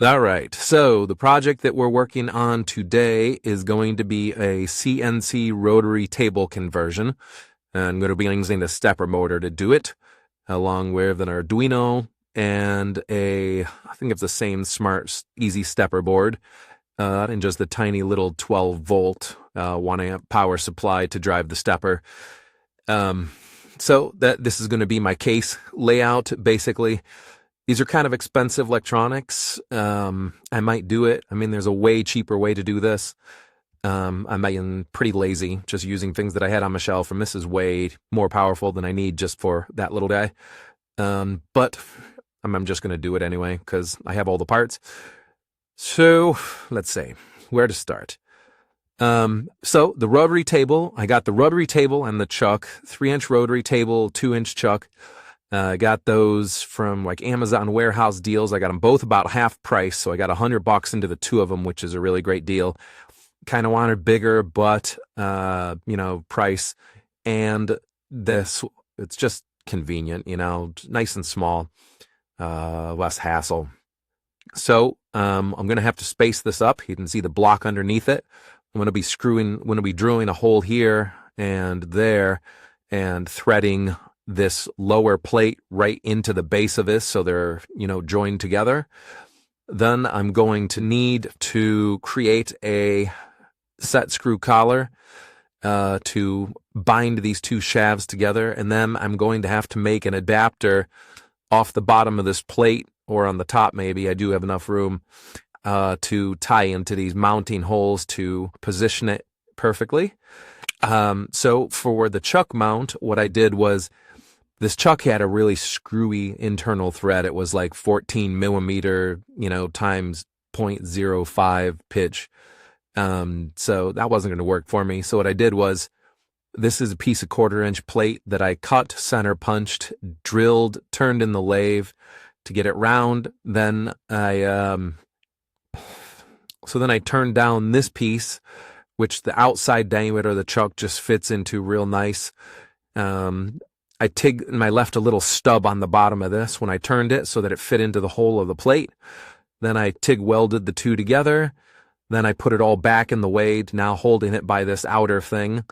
All right, so the project that we're working on today is going to be a CNC Rotary Table Conversion. I'm going to be using a stepper motor to do it, along with an Arduino and I think it's the same smart easy stepper board, and just the tiny little 12-volt 1 amp power supply to drive the stepper. So this is going to be my case layout, basically. These are kind of expensive electronics. I might do it. I mean, there's a way cheaper way to do this. I'm being pretty lazy, just using things that I had on my shelf, and this is way more powerful than I need just for that little guy. But I'm just going to do it anyway because I have all the parts. So let's see where to start. So the rotary table, I got the rotary table and the chuck, 3-inch rotary table, 2-inch chuck. I got those from like Amazon warehouse deals. I got them both about half price, so I got $100 into the two of them, which is a really great deal. Kind of wanted bigger, but price, and this, it's just convenient, nice and small, less hassle. So I'm gonna have to space this up. You can see the block underneath it. I'm gonna be drilling a hole here and there, and threading this lower plate right into the base of this so they're, joined together. Then I'm going to need to create a set screw collar to bind these two shafts together, and then I'm going to have to make an adapter off the bottom of this plate, or on the top maybe. I do have enough room to tie into these mounting holes to position it perfectly. So for the chuck mount, what I did was, this chuck had a really screwy internal thread. It was like 14 millimeter, times 0.05 pitch. So that wasn't going to work for me. So what I did was, this is a piece of 1/4-inch plate that I cut, center punched, drilled, turned in the lathe to get it round. Then I turned down this piece, which the outside diameter of the chuck just fits into real nice. I left a little stub on the bottom of this when I turned it so that it fit into the hole of the plate. Then I TIG welded the two together. Then I put it all back in the wade, now holding it by this outer thing,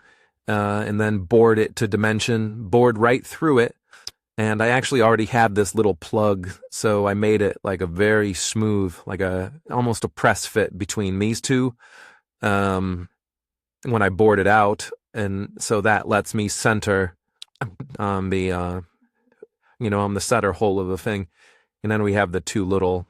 and then bored it to dimension, bored right through it. And I actually already had this little plug, so I made it like a very smooth, like almost a press fit between these two when I bored it out. And so that lets me center on the on the center hole of the thing. And then we have the two little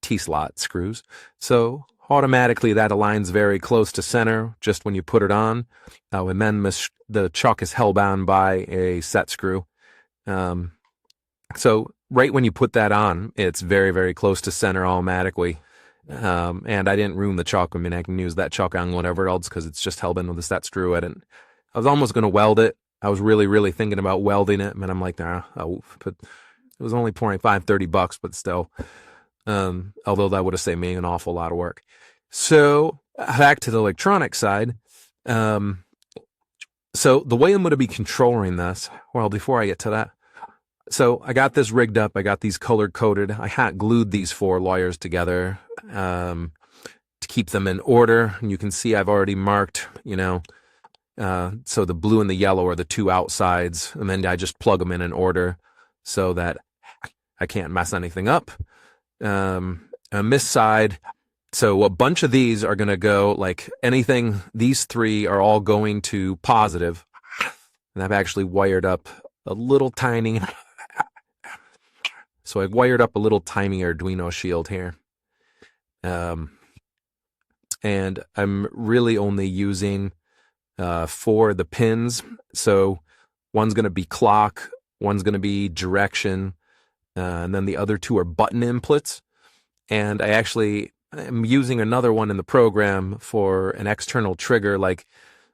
T-slot screws, so automatically that aligns very close to center just when you put it on, and then the chuck is held on by a set screw. So right when you put that on, it's very, very close to center automatically. And I didn't ruin the chuck. I mean, I can use that chuck on whatever else because it's just held in with a set screw. I was almost going to weld it. I was really, really thinking about welding it, and I'm like, nah, but it was only $30, but still, although that would have saved me an awful lot of work. So back to the electronic side. So the way I'm going to be controlling this, well, before I get to that, so I got this rigged up. I got these color coded. I hot glued these 4 wires together to keep them in order. And you can see I've already marked, so the blue and the yellow are the two outsides, and then I just plug them in order so that I can't mess anything up. On this side, so a bunch of these are going to go, like anything, these 3 are all going to positive. And I've actually wired up a little tiny, so I've wired up a little tiny Arduino shield here. And I'm really only using for the pins. So one's going to be clock, one's going to be direction, and then the other 2 are button inputs. And I'm using another one in the program for an external trigger.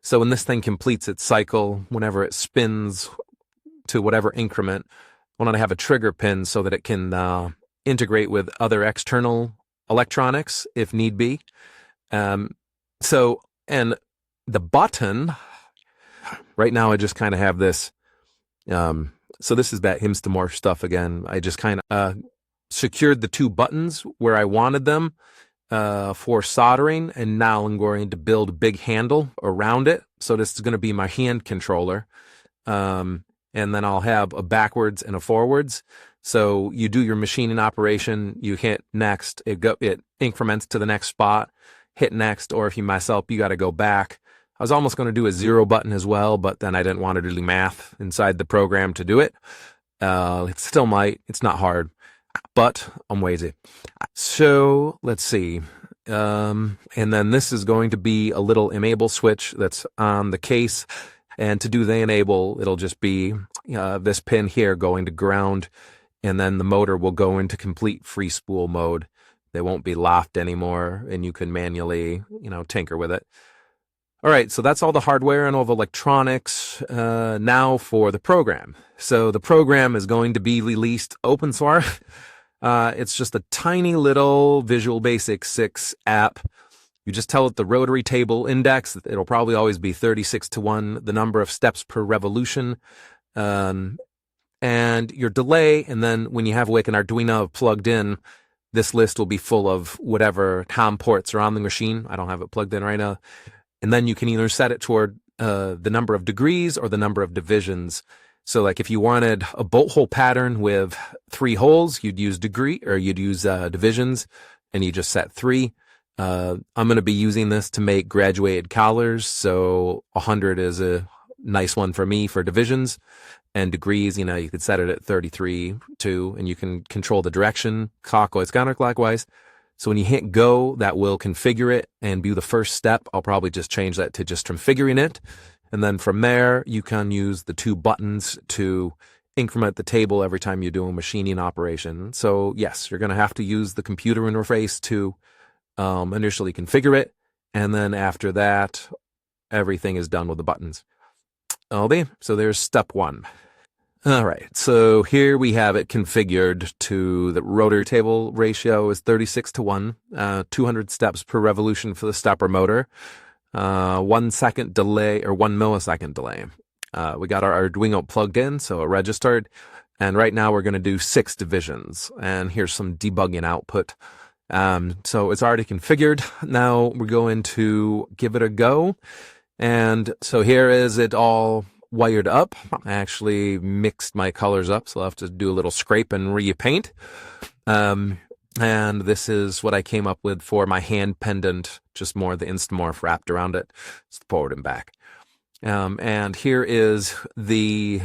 So when this thing completes its cycle, whenever it spins to whatever increment, I want to have a trigger pin so that it can integrate with other external electronics if need be. And the button, right now I just kind of have this, so this is that Himstamorph stuff again. I just kind of secured the two buttons where I wanted them for soldering, and now I'm going to build a big handle around it. So this is going to be my hand controller. And then I'll have a backwards and a forwards. So you do your machining operation, you hit next, it increments to the next spot, hit next, or if you mess up, you got to go back. I was almost going to do a 0 button as well, but then I didn't want to do math inside the program to do it. It still might. It's not hard, but I'm lazy. So let's see. And then this is going to be a little enable switch that's on the case. And to do the enable, it'll just be this pin here going to ground, and then the motor will go into complete free spool mode. They won't be locked anymore, and you can manually, tinker with it. All right, so that's all the hardware and all the electronics. Now for the program. So the program is going to be released open source. It's just a tiny little Visual Basic 6 app. You just tell it the rotary table index. It'll probably always be 36:1, the number of steps per revolution, and your delay. And then when you have an Arduino plugged in, this list will be full of whatever COM ports are on the machine. I don't have it plugged in right now. And then you can either set it toward the number of degrees or the number of divisions. So like if you wanted a bolt hole pattern with 3 holes, you'd use divisions, and you just set 3. I'm going to be using this to make graduated collars. So 100 is a nice one for me for divisions, and degrees, you could set it at 33, 2, and you can control the direction, clockwise, counterclockwise. So when you hit go, that will configure it and be the first step. I'll probably just change that to just configuring it. And then from there, you can use the 2 buttons to increment the table every time you do a machining operation. So yes, you're going to have to use the computer interface to initially configure it. And then after that, everything is done with the buttons. So there's step 1. All right, so here we have it configured to the rotary table ratio is 36:1, 200 steps per revolution for the stepper motor, 1 second delay or 1 millisecond delay. We got our Arduino plugged in, so it registered. And right now we're going to do 6 divisions. And here's some debugging output. So it's already configured. Now we're going to give it a go. And so here is it all wired up. I actually mixed my colors up, so I'll have to do a little scrape and repaint. And this is what I came up with for my hand pendant, just more the Instamorph wrapped around it. It's forward and back. And here is the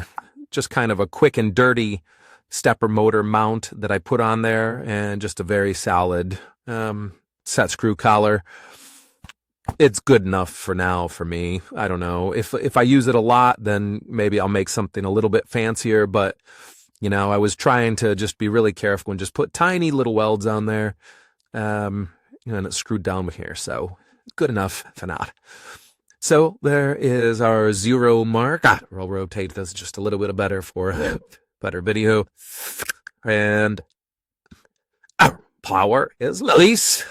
just kind of a quick and dirty stepper motor mount that I put on there, and just a very solid set screw collar. It's good enough for now for me. I don't know. If I use it a lot, then maybe I'll make something a little bit fancier. But, I was trying to just be really careful and just put tiny little welds on there. And it's screwed down with here. So good enough for now. So there is our 0 mark. I'll rotate this just a little bit better for a better video. And our power is released.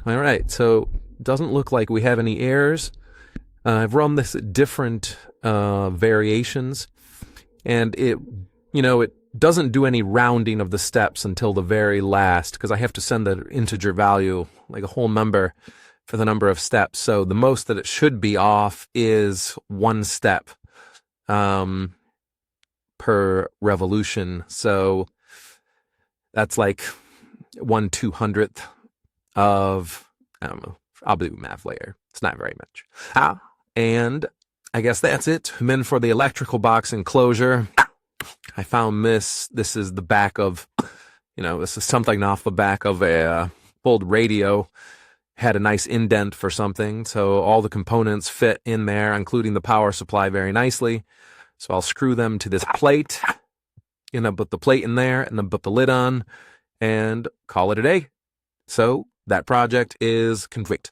All right, so doesn't look like we have any errors. I've run this at different variations, and it doesn't do any rounding of the steps until the very last, because I have to send the integer value, like a whole number, for the number of steps. So the most that it should be off is 1 step per revolution. So that's like 1/200th of, I don't know, I'll do math later. It's not very much. And I guess that's it. And then for the electrical box enclosure, I found this. This is the back of, this is something off the back of a old radio. Had a nice indent for something. So all the components fit in there, including the power supply, very nicely. So I'll screw them to this plate, put the plate in there, and then put the lid on, and call it a day. So that project is complete.